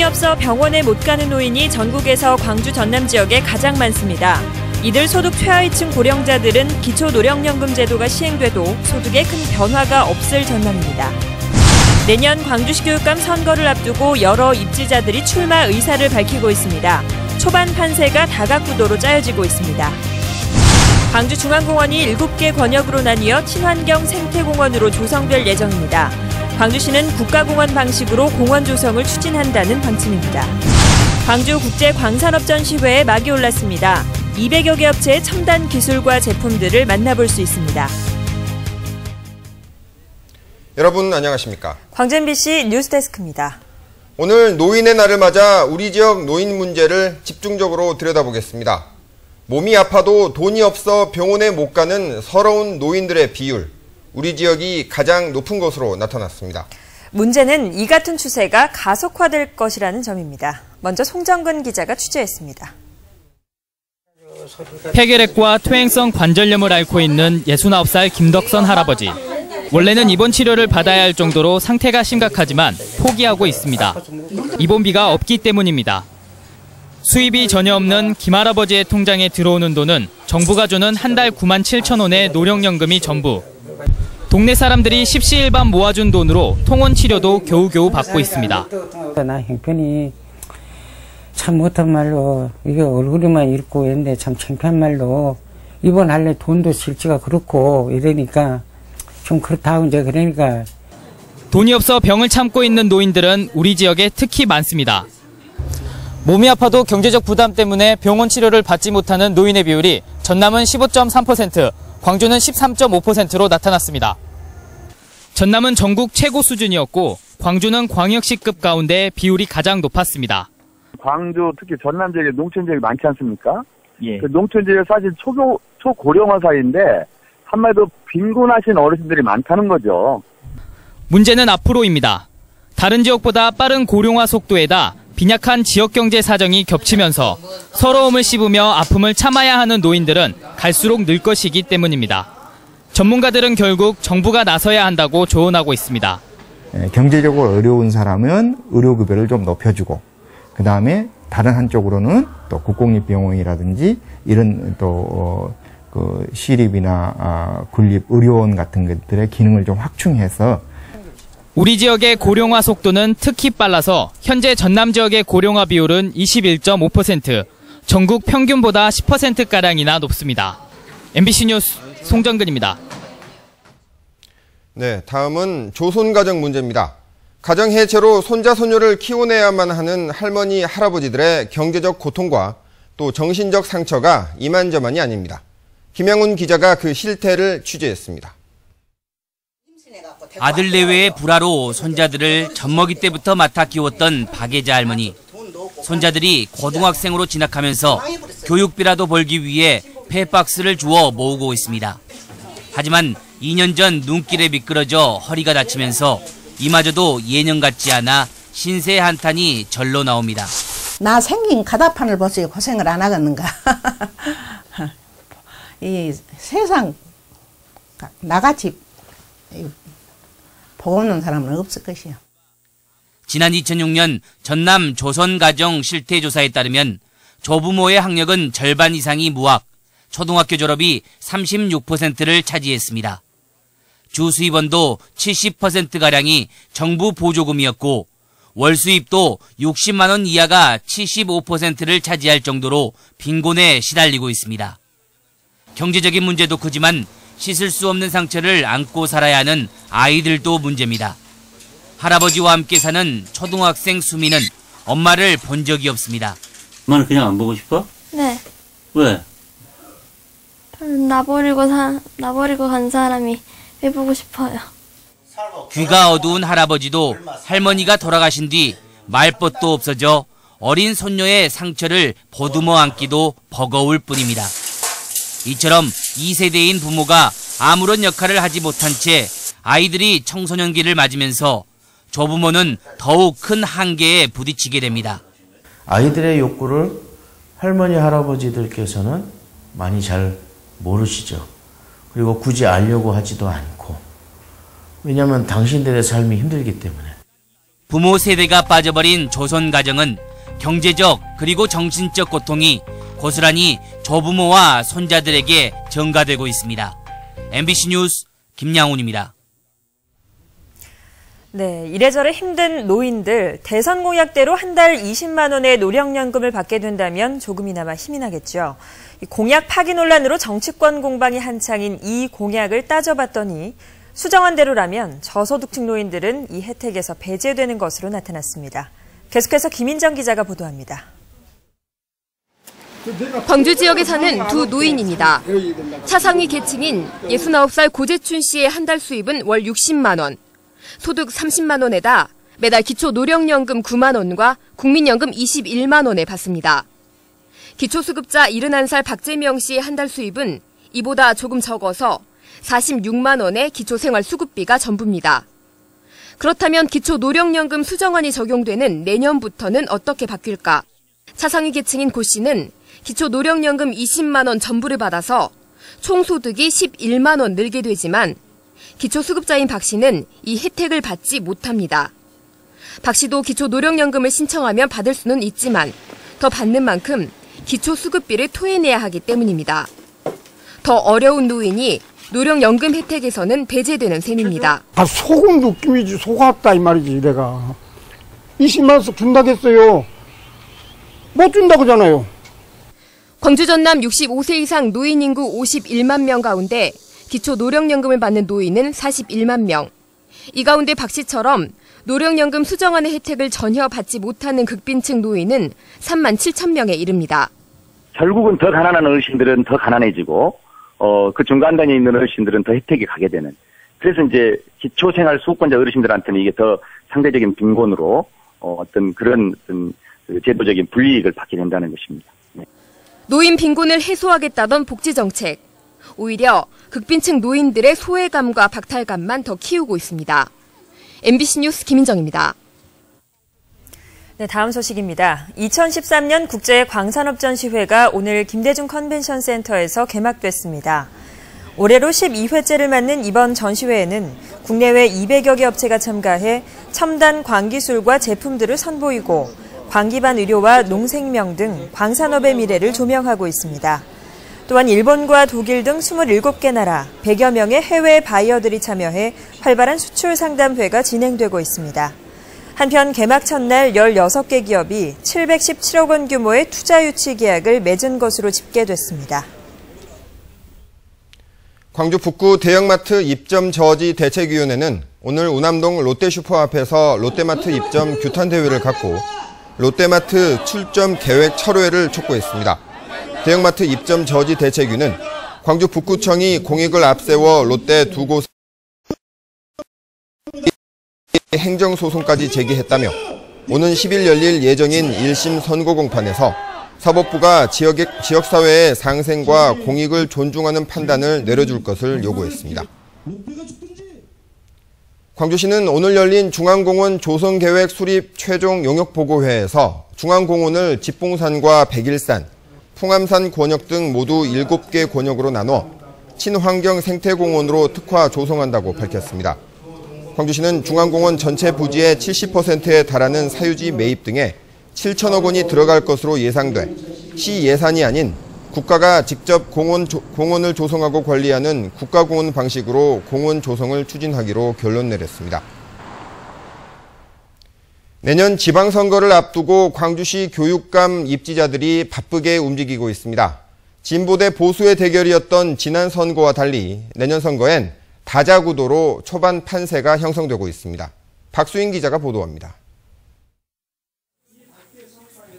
없어 병원에 못 가는 노인이 전국에서 광주 전남 지역에 가장 많습니다. 이들 소득 최하위층 고령자들은 기초노령연금 제도가 시행돼도 소득에 큰 변화가 없을 전망입니다. 내년 광주시 교육감 선거를 앞두고 여러 입지자들이 출마 의사를 밝히고 있습니다. 초반 판세가 다각구도로 짜여지고 있습니다. 광주중앙공원이 7개 권역으로 나뉘어 친환경 생태공원으로 조성될 예정입니다. 광주시는 국가공원 방식으로 공원 조성을 추진한다는 방침입니다. 광주국제광산업전시회에 막이 올랐습니다. 200여 개 업체의 첨단 기술과 제품들을 만나볼 수 있습니다. 여러분 안녕하십니까? 광주 MBC 뉴스데스크입니다. 오늘 노인의 날을 맞아 우리 지역 노인 문제를 집중적으로 들여다보겠습니다. 몸이 아파도 돈이 없어 병원에 못 가는 서러운 노인들의 비율, 우리 지역이 가장 높은 것으로 나타났습니다. 문제는 이 같은 추세가 가속화될 것이라는 점입니다. 먼저 송정근 기자가 취재했습니다. 폐결핵과 퇴행성 관절염을 앓고 있는 69살 김덕선 할아버지. 원래는 입원 치료를 받아야 할 정도로 상태가 심각하지만 포기하고 있습니다. 입원비가 없기 때문입니다. 수입이 전혀 없는 김 할아버지의 통장에 들어오는 돈은 정부가 주는 한 달 9만 7천 원의 노령연금이 전부. 동네 사람들이 십시일반 모아준 돈으로 통원 치료도 겨우겨우 받고 있습니다. 나 형편이 참 못한 말로 이게 얼굴에만 읽고 있는데 참 창피한 말로 입원할래 돈도 실지가 그렇고 이러니까 좀 그렇다고 이제 그러니까. 돈이 없어 병을 참고 있는 노인들은 우리 지역에 특히 많습니다. 몸이 아파도 경제적 부담 때문에 병원 치료를 받지 못하는 노인의 비율이 전남은 15.3%, 광주는 13.5%로 나타났습니다. 전남은 전국 최고 수준이었고 광주는 광역시급 가운데 비율이 가장 높았습니다. 광주 특히 전남 지역에 농촌 지역이 많지 않습니까? 예. 그 농촌 지역은 사실 초고령화 사이인데 한마디로 빈곤하신 어르신들이 많다는 거죠. 문제는 앞으로입니다. 다른 지역보다 빠른 고령화 속도에다 빈약한 지역경제 사정이 겹치면서 서러움을 씹으며 아픔을 참아야 하는 노인들은 갈수록 늘 것이기 때문입니다. 전문가들은 결국 정부가 나서야 한다고 조언하고 있습니다. 경제적으로 어려운 사람은 의료급여를 좀 높여주고 그 다음에 다른 한쪽으로는 또 국공립병원이라든지 이런 또 그 시립이나 군립 의료원 같은 것들의 기능을 좀 확충해서 우리 지역의 고령화 속도는 특히 빨라서 현재 전남 지역의 고령화 비율은 21.5%, 전국 평균보다 10%가량이나 높습니다. MBC 뉴스 송정근입니다. 네, 다음은 조손가정 문제입니다. 가정 해체로 손자 손녀를 키워내야만 하는 할머니 할아버지들의 경제적 고통과 또 정신적 상처가 이만저만이 아닙니다. 김양훈 기자가 그 실태를 취재했습니다. 아들 내외의 불화로 손자들을 젖먹이 때부터 맡아 키웠던 박예자 할머니. 손자들이 고등학생으로 진학하면서 교육비라도 벌기 위해 페박스를 주워 모으고 있습니다. 하지만 2년 전 눈길에 미끄러져 허리가 다치면서 이마저도 예년 같지 않아 신세 한탄이 절로 나옵니다. 나 생긴 가다판을 벌써 고생을 안 하겠는가. 이 세상 나같이 복 없는 사람은 없을 것이요. 지난 2006년 전남 조선가정 실태조사에 따르면 조부모의 학력은 절반 이상이 무학, 초등학교 졸업이 36%를 차지했습니다. 주 수입원도 70%가량이 정부 보조금이었고 월 수입도 60만 원 이하가 75%를 차지할 정도로 빈곤에 시달리고 있습니다. 경제적인 문제도 크지만 씻을 수 없는 상처를 안고 살아야 하는 아이들도 문제입니다. 할아버지와 함께 사는 초등학생 수미는 엄마를 본 적이 없습니다. 엄마는 그냥 안 보고 싶어? 네. 왜? 나버리고 간 사람이 왜 보고 싶어요. 귀가 어두운 할아버지도 할머니가 돌아가신 뒤 말벗도 없어져 어린 손녀의 상처를 보듬어 안기도 버거울 뿐입니다. 이처럼 2세대인 부모가 아무런 역할을 하지 못한 채 아이들이 청소년기를 맞으면서 조부모는 더욱 큰 한계에 부딪히게 됩니다. 아이들의 욕구를 할머니, 할아버지들께서는 많이 잘 모르시죠. 그리고 굳이 알려고 하지도 않고. 왜냐하면 당신들의 삶이 힘들기 때문에. 부모 세대가 빠져버린 조선 가정은 경제적 그리고 정신적 고통이 고스란히 조부모와 손자들에게 전가되고 있습니다. MBC 뉴스 김양훈입니다. 네, 이래저래 힘든 노인들, 대선 공약대로 한 달 20만 원의 노령연금을 받게 된다면 조금이나마 힘이 나겠죠. 공약 파기 논란으로 정치권 공방이 한창인 이 공약을 따져봤더니 수정안대로라면 저소득층 노인들은 이 혜택에서 배제되는 것으로 나타났습니다. 계속해서 김인정 기자가 보도합니다. 광주 지역에 사는 두 노인입니다. 차상위 계층인 69살 고재춘 씨의 한 달 수입은 월 60만 원, 소득 30만 원에다 매달 기초노령연금 9만 원과 국민연금 21만 원을 받습니다. 기초수급자 71살 박재명 씨의 한 달 수입은 이보다 조금 적어서 46만 원의 기초생활수급비가 전부입니다. 그렇다면 기초노령연금 수정안이 적용되는 내년부터는 어떻게 바뀔까? 차상위 계층인 고 씨는 기초노령연금 20만 원 전부를 받아서 총소득이 11만 원 늘게 되지만 기초수급자인 박 씨는 이 혜택을 받지 못합니다. 박 씨도 기초노령연금을 신청하면 받을 수는 있지만 더 받는 만큼 기초수급비를 토해내야 하기 때문입니다. 더 어려운 노인이 노령연금 혜택에서는 배제되는 셈입니다. 속은 느낌이지 속았다 이 말이지. 내가 20만 원씩 준다겠어요. 못 준다 그러잖아요. 광주 전남 65세 이상 노인 인구 51만 명 가운데 기초노령연금을 받는 노인은 41만 명. 이 가운데 박 씨처럼 노령연금 수정안의 혜택을 전혀 받지 못하는 극빈층 노인은 3만 7천 명에 이릅니다. 결국은 더 가난한 어르신들은 더 가난해지고 그 중간단에 있는 어르신들은 더 혜택이 가게 되는. 그래서 이제 기초생활 수급권자 어르신들한테는 이게 더 상대적인 빈곤으로 어떤 그런 제도적인 불이익을 받게 된다는 것입니다. 네. 노인 빈곤을 해소하겠다던 복지정책. 오히려 극빈층 노인들의 소외감과 박탈감만 더 키우고 있습니다. MBC 뉴스 김인정입니다. 네, 다음 소식입니다. 2013년 국제 광산업 전시회가 오늘 김대중 컨벤션 센터에서 개막됐습니다. 올해로 12회째를 맞는 이번 전시회에는 국내외 200여 개 업체가 참가해 첨단 광기술과 제품들을 선보이고 광기반 의료와 농생명 등 광산업의 미래를 조명하고 있습니다. 또한 일본과 독일 등 27개 나라 100여 명의 해외 바이어들이 참여해 활발한 수출 상담회가 진행되고 있습니다. 한편 개막 첫날 16개 기업이 717억 원 규모의 투자 유치 계약을 맺은 것으로 집계됐습니다. 광주 북구 대형마트 입점 저지 대책위원회는 오늘 우남동 롯데슈퍼 앞에서 롯데마트 입점 규탄 대회를 갖고 롯데마트 출점 계획 철회를 촉구했습니다. 대형마트 입점 저지 대책위는 광주 북구청이 공익을 앞세워 롯데 두 곳 행정소송까지 제기했다며 오는 10일 열릴 예정인 1심 선고 공판에서 사법부가 지역사회의 상생과 공익을 존중하는 판단을 내려줄 것을 요구했습니다. 광주시는 오늘 열린 중앙공원 조성계획 수립 최종 용역보고회에서 중앙공원을 집봉산과 백일산, 풍암산 권역 등 모두 7개 권역으로 나눠 친환경 생태공원으로 특화 조성한다고 밝혔습니다. 광주시는 중앙공원 전체 부지의 70%에 달하는 사유지 매입 등에 7천억 원이 들어갈 것으로 예상돼 시 예산이 아닌 국가가 직접 공원을 조성하고 관리하는 국가공원 방식으로 공원 조성을 추진하기로 결론 내렸습니다. 내년 지방선거를 앞두고 광주시 교육감 입지자들이 바쁘게 움직이고 있습니다. 진보 대 보수의 대결이었던 지난 선거와 달리 내년 선거엔 다자구도로 초반 판세가 형성되고 있습니다. 박수인 기자가 보도합니다.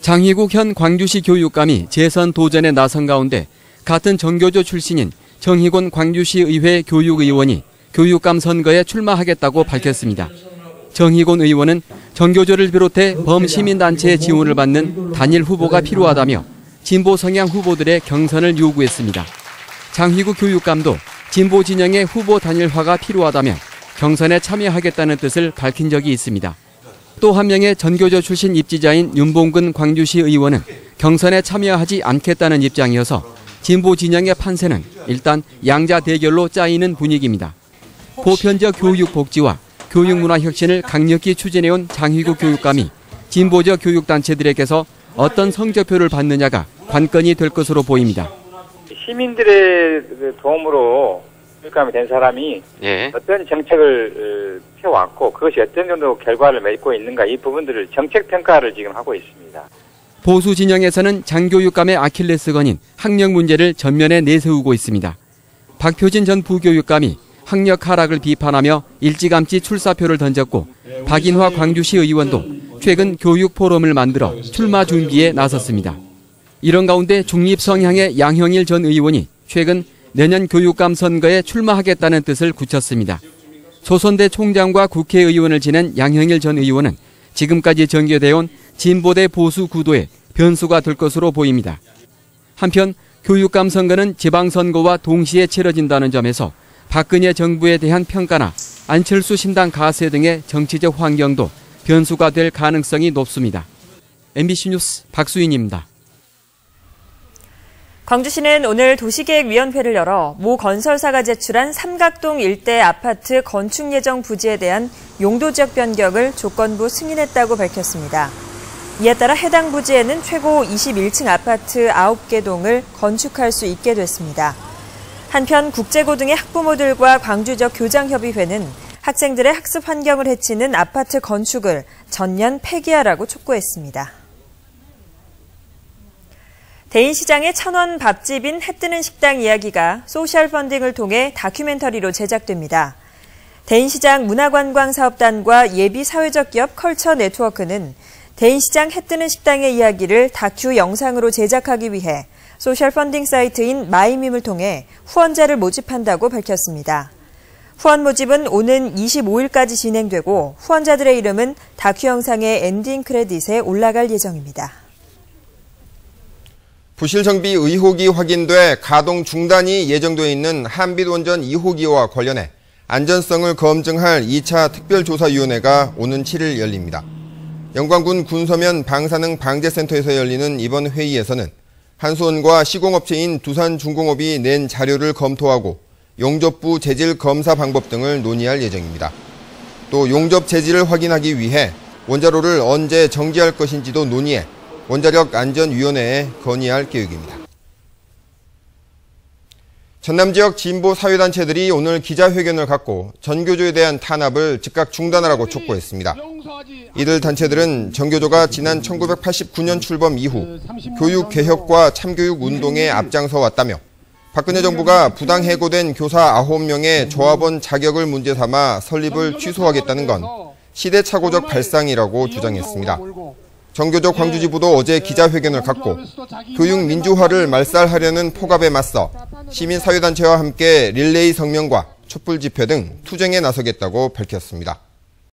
장희국 현 광주시 교육감이 재선 도전에 나선 가운데 같은 정교조 출신인 정희곤 광주시의회 교육의원이 교육감 선거에 출마하겠다고 밝혔습니다. 정희곤 의원은 정교조를 비롯해 범시민단체의 지원을 받는 단일 후보가 필요하다며 진보 성향 후보들의 경선을 요구했습니다. 장희국 교육감도 진보 진영의 후보 단일화가 필요하다며 경선에 참여하겠다는 뜻을 밝힌 적이 있습니다. 또 한 명의 전교조 출신 입지자인 윤봉근 광주시 의원은 경선에 참여하지 않겠다는 입장이어서 진보 진영의 판세는 일단 양자 대결로 짜이는 분위기입니다. 보편적 교육 복지와 교육문화 혁신을 강력히 추진해온 장희국 교육감이 진보적 교육단체들에게서 어떤 성적표를 받느냐가 관건이 될 것으로 보입니다. 시민들의 도움으로 교육감이 된 사람이 어떤 정책을 펴왔고 그것이 어떤 정도 결과를 맺고 있는가 이 부분들을 정책 평가를 지금 하고 있습니다. 보수 진영에서는 장 교육감의 아킬레스건인 학력 문제를 전면에 내세우고 있습니다. 박효진 전 부교육감이 학력 하락을 비판하며 일찌감치 출사표를 던졌고 박인화 광주시 의원도 최근 교육 포럼을 만들어 출마 준비에 나섰습니다. 이런 가운데 중립 성향의 양형일 전 의원이 최근 내년 교육감 선거에 출마하겠다는 뜻을 굳혔습니다. 조선대 총장과 국회의원을 지낸 양형일 전 의원은 지금까지 전개돼온 진보대 보수 구도에 변수가 될 것으로 보입니다. 한편 교육감 선거는 지방선거와 동시에 치러진다는 점에서 박근혜 정부에 대한 평가나 안철수 신당 가세 등의 정치적 환경도 변수가 될 가능성이 높습니다. MBC 뉴스 박수인입니다. 광주시는 오늘 도시계획위원회를 열어 모 건설사가 제출한 삼각동 일대 아파트 건축 예정 부지에 대한 용도지역 변경을 조건부 승인했다고 밝혔습니다. 이에 따라 해당 부지에는 최고 21층 아파트 9개 동을 건축할 수 있게 됐습니다. 한편 국제고등의 학부모들과 광주적 교장협의회는 학생들의 학습 환경을 해치는 아파트 건축을 전면 폐기하라고 촉구했습니다. 대인시장의 천원 밥집인 해뜨는 식당 이야기가 소셜 펀딩을 통해 다큐멘터리로 제작됩니다. 대인시장 문화관광사업단과 예비사회적 기업 컬처 네트워크는 대인시장 해뜨는 식당의 이야기를 다큐 영상으로 제작하기 위해 소셜 펀딩 사이트인 마이밈을 통해 후원자를 모집한다고 밝혔습니다. 후원 모집은 오는 25일까지 진행되고 후원자들의 이름은 다큐 영상의 엔딩 크레딧에 올라갈 예정입니다. 부실 정비 의혹이 확인돼 가동 중단이 예정돼 있는 한빛원전 2호기와 관련해 안전성을 검증할 2차 특별조사위원회가 오는 7일 열립니다. 영광군 군서면 방사능 방재센터에서 열리는 이번 회의에서는 한수원과 시공업체인 두산중공업이 낸 자료를 검토하고 용접부 재질 검사 방법 등을 논의할 예정입니다. 또 용접 재질을 확인하기 위해 원자로를 언제 정지할 것인지도 논의해 원자력안전위원회에 건의할 계획입니다. 전남 지역 진보 사회단체들이 오늘 기자회견을 갖고 전교조에 대한 탄압을 즉각 중단하라고 촉구했습니다. 이들 단체들은 전교조가 지난 1989년 출범 이후 교육개혁과 참교육 운동에 앞장서 왔다며 박근혜 정부가 부당 해고된 교사 9명의 조합원 자격을 문제 삼아 설립을 취소하겠다는 건 시대착오적 발상이라고 주장했습니다. 전교조 광주지부도 어제 기자회견을 갖고 교육 민주화를 말살하려는 폭압에 맞서 시민사회단체와 함께 릴레이 성명과 촛불 집회 등 투쟁에 나서겠다고 밝혔습니다.